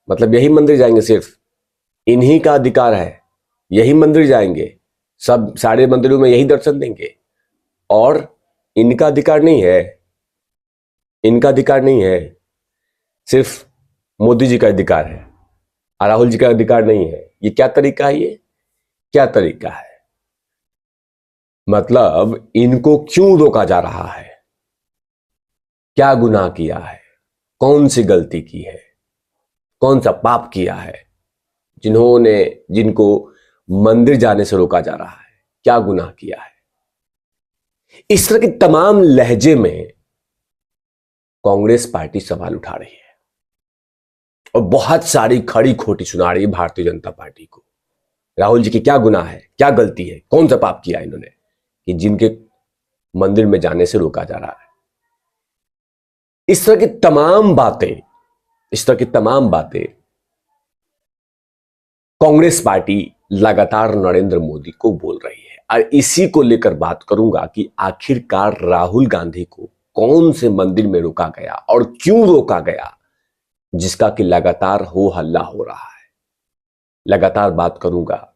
मतलब यही मंदिर जाएंगे, सिर्फ इन्हीं का अधिकार है, यही मंदिर जाएंगे, सब सारे मंदिरों में यही दर्शन देंगे, और इनका अधिकार नहीं है, इनका अधिकार नहीं है, सिर्फ मोदी जी का अधिकार है, राहुल जी का अधिकार नहीं है। ये क्या तरीका है? ये क्या तरीका है? मतलब इनको क्यों रोका जा रहा है? क्या गुनाह किया है? कौन सी गलती की है? कौन सा पाप किया है जिनको मंदिर जाने से रोका जा रहा है? क्या गुनाह किया है? इस तरह के तमाम लहजे में कांग्रेस पार्टी सवाल उठा रही है और बहुत सारी खड़ी खोटी सुना रही है भारतीय जनता पार्टी को। राहुल जी की क्या गुनाह है, क्या गलती है, कौन सा पाप किया इन्होंने कि जिनके मंदिर में जाने से रोका जा रहा है? इस तरह की तमाम बातें कांग्रेस पार्टी लगातार नरेंद्र मोदी को बोल रही है, और इसी को लेकर बात करूंगा कि आखिरकार राहुल गांधी को कौन से मंदिर में रोका गया और क्यों रोका गया, जिसका कि लगातार हो हल्ला हो रहा है। लगातार बात करूंगा।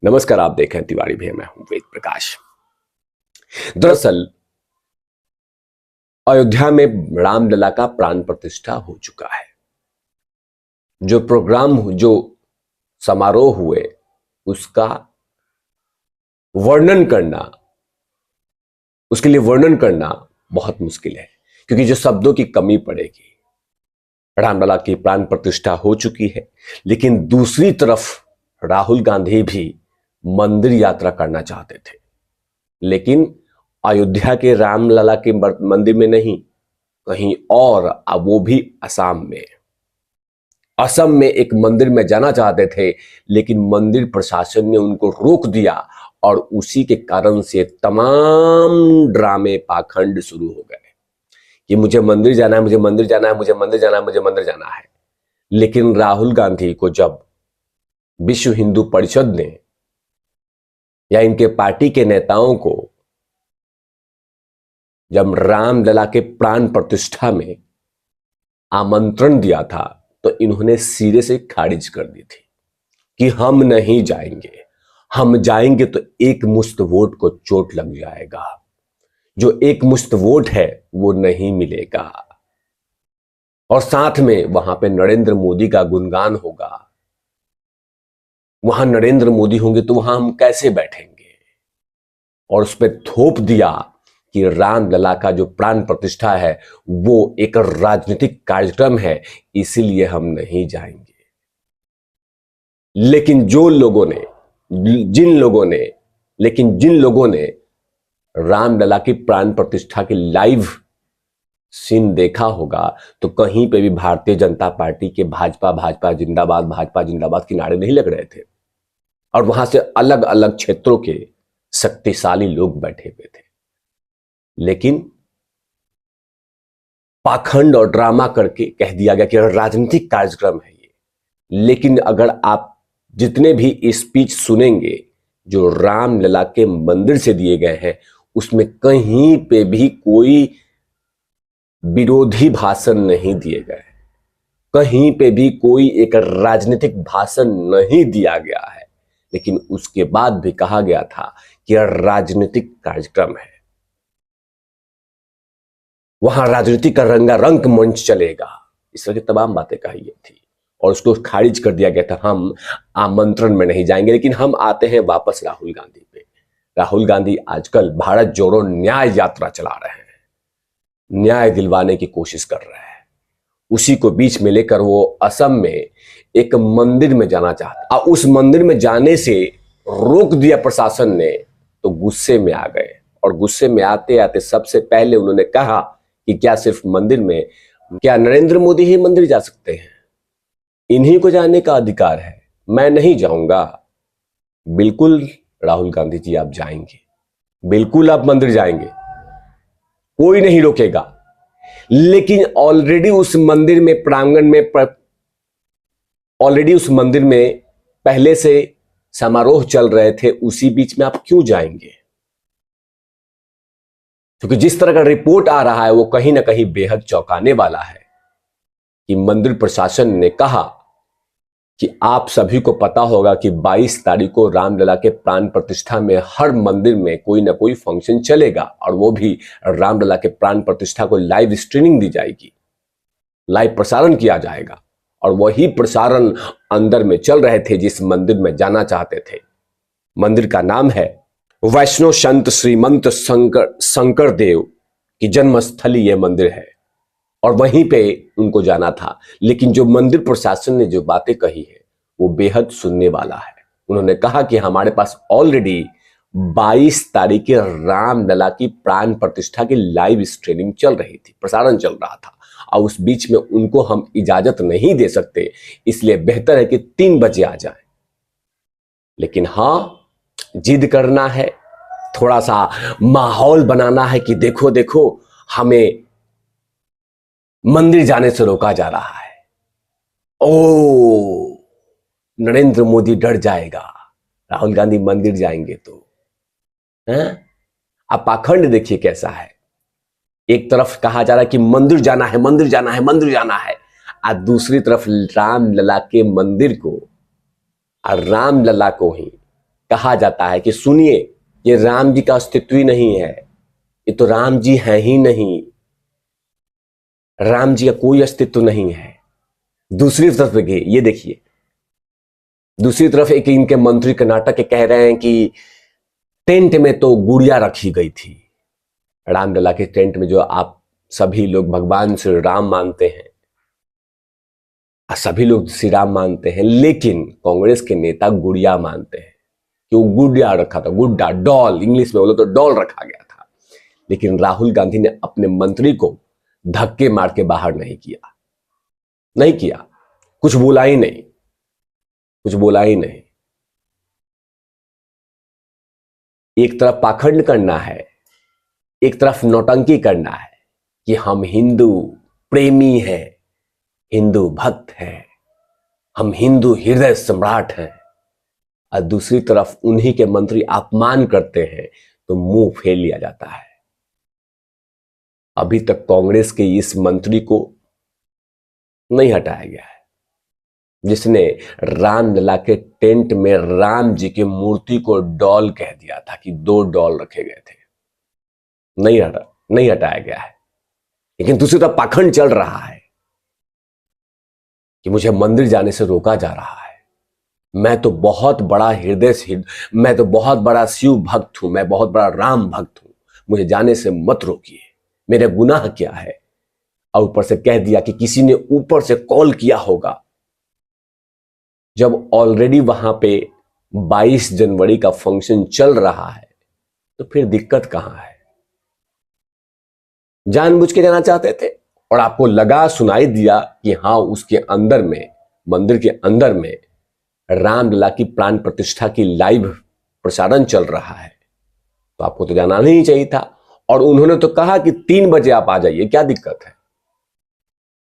नमस्कार, आप देख रहे हैं तिवारी भैया, मैं हूं वेद प्रकाश। दरअसल अयोध्या में रामलला का प्राण प्रतिष्ठा हो चुका है। जो समारोह हुए उसका उसके लिए वर्णन करना बहुत मुश्किल है, क्योंकि जो शब्दों की कमी पड़ेगी। रामलला की प्राण प्रतिष्ठा हो चुकी है, लेकिन दूसरी तरफ राहुल गांधी भी मंदिर यात्रा करना चाहते थे, लेकिन अयोध्या के रामलला के मंदिर में नहीं, कहीं और, अब वो भी असम में एक मंदिर में जाना चाहते थे, लेकिन मंदिर प्रशासन ने उनको रोक दिया, और उसी के कारण से तमाम ड्रामे पाखंड शुरू हो गए कि मुझे मंदिर जाना है, मुझे मंदिर जाना है, मुझे मंदिर जाना है, मुझे मंदिर जाना है। लेकिन राहुल गांधी को जब विश्व हिंदू परिषद ने या इनके पार्टी के नेताओं को जब रामलला के प्राण प्रतिष्ठा में आमंत्रण दिया था, तो इन्होंने सिरे से खारिज कर दी थी कि हम नहीं जाएंगे, हम जाएंगे तो एक मुश्त वोट को चोट लग जाएगा, जो एक मुश्त वोट है वो नहीं मिलेगा, और साथ में वहां पे नरेंद्र मोदी का गुणगान होगा। वहां नरेंद्र मोदी होंगे तो वहां हम कैसे बैठेंगे? और उस पर थोप दिया कि रामलला का जो प्राण प्रतिष्ठा है वो एक राजनीतिक कार्यक्रम है, इसीलिए हम नहीं जाएंगे। लेकिन जिन लोगों ने रामलला की प्राण प्रतिष्ठा की लाइव सीन देखा होगा, तो कहीं पे भी भारतीय जनता पार्टी के भाजपा जिंदाबाद के नारे नहीं लग रहे थे, और वहां से अलग अलग क्षेत्रों के शक्तिशाली लोग बैठे हुए थे। लेकिन पाखंड और ड्रामा करके कह दिया गया कि राजनीतिक कार्यक्रम है ये। लेकिन अगर आप जितने भी स्पीच सुनेंगे जो रामलला के मंदिर से दिए गए हैं, उसमें कहीं पे भी कोई विरोधी भाषण नहीं दिए गए, कहीं पे भी कोई एक राजनीतिक भाषण नहीं दिया गया है। लेकिन उसके बाद भी कहा गया था कि यह राजनीतिक कार्यक्रम है, वहां राजनीति का रंगारंग मंच चलेगा, इस तरह की तमाम बातें कही गई थी, और उसको खारिज कर दिया गया था। हम आमंत्रण में नहीं जाएंगे। लेकिन हम आते हैं वापस राहुल गांधी पे। राहुल गांधी आजकल भारत जोड़ो न्याय यात्रा चला रहे हैं, न्याय दिलवाने की कोशिश कर रहे हैं। उसी को बीच में लेकर वो असम में एक मंदिर में जाना चाहता, और उस मंदिर में जाने से रोक दिया प्रशासन ने, तो गुस्से में आ गए। और गुस्से में आते आते सबसे पहले उन्होंने कहा कि क्या सिर्फ मंदिर में, क्या नरेंद्र मोदी ही मंदिर जा सकते हैं? इन्हीं को जाने का अधिकार है, मैं नहीं जाऊंगा। बिल्कुल राहुल गांधी जी, आप जाएंगे, बिल्कुल आप मंदिर जाएंगे, कोई नहीं रोकेगा। लेकिन ऑलरेडी उस मंदिर में प्रांगण में ऑलरेडी उस मंदिर में पहले से समारोह चल रहे थे, उसी बीच में आप क्यों जाएंगे? क्योंकि जिस तरह का रिपोर्ट आ रहा है वो कहीं ना कहीं बेहद चौंकाने वाला है कि मंदिर प्रशासन ने कहा कि आप सभी को पता होगा कि 22 तारीख को रामलला के प्राण प्रतिष्ठा में हर मंदिर में कोई ना कोई फंक्शन चलेगा, और वो भी रामलला के प्राण प्रतिष्ठा को लाइव स्ट्रीमिंग दी जाएगी, लाइव प्रसारण किया जाएगा। और वही प्रसारण अंदर में चल रहे थे जिस मंदिर में जाना चाहते थे। मंदिर का नाम है वैष्णव संत श्रीमंत शंकर देव की जन्मस्थली ये मंदिर है, और वहीं पे उनको जाना था। लेकिन जो मंदिर प्रशासन ने जो बातें कही है वो बेहद सुनने वाला है। उन्होंने कहा कि हमारे पास ऑलरेडी 22 तारीख के रामलला की प्राण प्रतिष्ठा की लाइव स्ट्रीमिंग चल रही थी, प्रसारण चल रहा था, और उस बीच में उनको हम इजाजत नहीं दे सकते, इसलिए बेहतर है कि 3 बजे आ जाएं। लेकिन हाँ, जिद करना है, थोड़ा सा माहौल बनाना है कि देखो देखो हमें मंदिर जाने से रोका जा रहा है। ओ, नरेंद्र मोदी डर जाएगा, राहुल गांधी मंदिर जाएंगे तो। अब पाखंड देखिए कैसा है। एक तरफ कहा जा रहा है कि मंदिर जाना है, मंदिर जाना है, मंदिर जाना है, और दूसरी तरफ रामलला के मंदिर को और रामलला को ही कहा जाता है कि सुनिए, ये राम जी का अस्तित्व ही नहीं है, ये तो राम जी है ही नहीं, राम जी का कोई अस्तित्व नहीं है। दूसरी तरफ ये देखिए, दूसरी तरफ एक इनके मंत्री कर्नाटक के कह रहे हैं कि टेंट में तो गुड़िया रखी गई थी। रामलला के टेंट में जो आप सभी लोग भगवान श्री राम मानते हैं, सभी लोग श्री राम मानते हैं, लेकिन कांग्रेस के नेता गुड़िया मानते हैं कि वो गुड़िया रखा था, गुड्डा, डॉल, इंग्लिश में बोलो तो डॉल रखा गया था। लेकिन राहुल गांधी ने अपने मंत्री को धक्के मार के बाहर नहीं किया, कुछ बोला ही नहीं। एक तरफ पाखंड करना है, एक तरफ नौटंकी करना है कि हम हिंदू प्रेमी हैं, हिंदू भक्त हैं, हम हिंदू हृदय सम्राट हैं, और दूसरी तरफ उन्हीं के मंत्री अपमान करते हैं तो मुंह फेर लिया जाता है। अभी तक कांग्रेस के इस मंत्री को नहीं हटाया गया है जिसने रामलला के टेंट में राम जी की मूर्ति को डॉल कह दिया था कि 2 डॉल रखे गए थे। नहीं हटाया गया है। लेकिन दूसरी तरफ पाखंड चल रहा है कि मुझे मंदिर जाने से रोका जा रहा है, मैं तो बहुत बड़ा मैं तो बहुत बड़ा शिव भक्त हूं, मैं बहुत बड़ा राम भक्त हूं, मुझे जाने से मत रोकिए, मेरे गुनाह क्या है। और ऊपर से कह दिया कि किसी ने ऊपर से कॉल किया होगा। जब ऑलरेडी वहां पे 22 जनवरी का फंक्शन चल रहा है तो फिर दिक्कत कहां है। जानबूझ के जाना चाहते थे और आपको लगा, सुनाई दिया कि हाँ, उसके अंदर में, मंदिर के अंदर में रामलला की प्राण प्रतिष्ठा की लाइव प्रसारण चल रहा है, तो आपको तो जाना नहीं चाहिए था। और उन्होंने तो कहा कि 3 बजे आप आ जाइए, क्या दिक्कत है,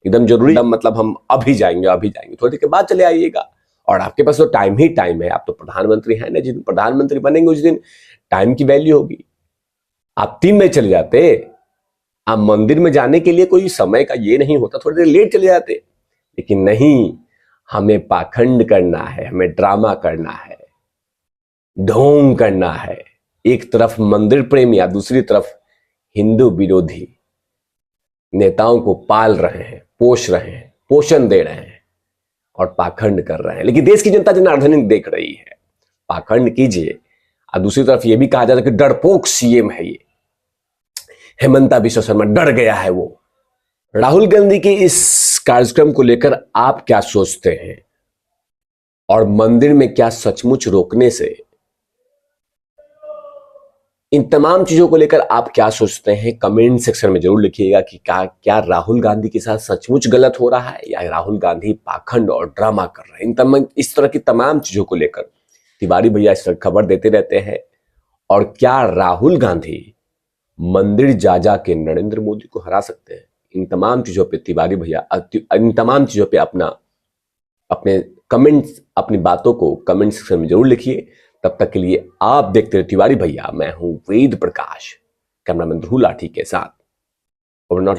एकदम जरूरी, मतलब हम अभी जाएंगे, थोड़ी देर के बाद चले आइएगा। और आपके पास तो टाइम ही टाइम है, आप तो प्रधानमंत्री हैं ना, जिस दिन प्रधानमंत्री बनेंगे उस दिन टाइम की वैल्यू होगी। आप 3 बजे चले जाते, आप मंदिर में जाने के लिए कोई समय का ये नहीं होता, थोड़ी देर लेट चले जाते। लेकिन नहीं, हमें पाखंड करना है, हमें ड्रामा करना है, ढोंग करना है। एक तरफ मंदिर प्रेमी या दूसरी तरफ हिंदू विरोधी नेताओं को पाल रहे हैं, पोष रहे हैं, पोषण दे रहे हैं और पाखंड कर रहे हैं। लेकिन देश की जनता जनार्दन देख रही है, पाखंड कीजिए। और दूसरी तरफ यह भी कहा जाता है कि डरपोक सीएम है ये, हेमंता बिश्व शर्मा डर गया है वो। राहुल गांधी के इस कार्यक्रम को लेकर आप क्या सोचते हैं, और मंदिर में क्या सचमुच रोकने से, इन तमाम चीजों को लेकर आप क्या सोचते हैं, कमेंट सेक्शन में जरूर लिखिएगा कि क्या राहुल गांधी के साथ सचमुच गलत हो रहा है या राहुल गांधी पाखंड और ड्रामा कर रहे हैं। इस तरह की तमाम चीजों को लेकर तिवारी भैया इस तरह खबर देते रहते हैं। और क्या राहुल गांधी मंदिर जा के नरेंद्र मोदी को हरा सकते हैं, इन तमाम चीजों पे तिवारी भैया, इन तमाम चीजों पे अपने कमेंट्स, अपनी बातों को कमेंट सेक्शन में जरूर लिखिए। तब तक के लिए आप देखते रहे तिवारी भैया, मैं हूं वेद प्रकाश, कैमरामैन ध्रुव लाठी के साथ। और नॉट